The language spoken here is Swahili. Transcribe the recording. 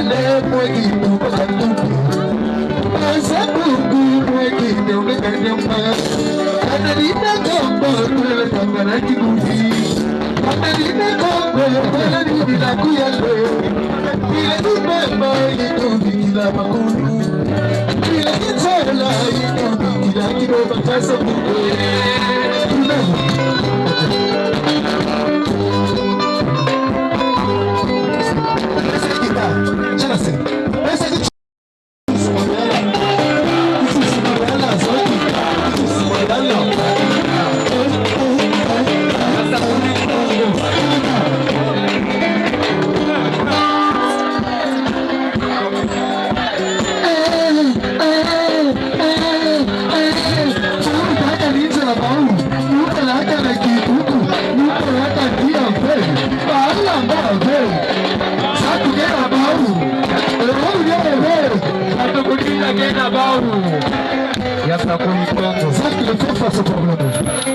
le mwegi tubakanduki Asabuku mwegi neumekanyama Katarina kombo tule tangaraki kufi Katarina kombo tule nila kuyale Bila tumema ito bikila makulu Bila kitala ito bikila kidoba kasa buku Ya está con mi tonto. ¿Sabes qué le pasa a ese problema?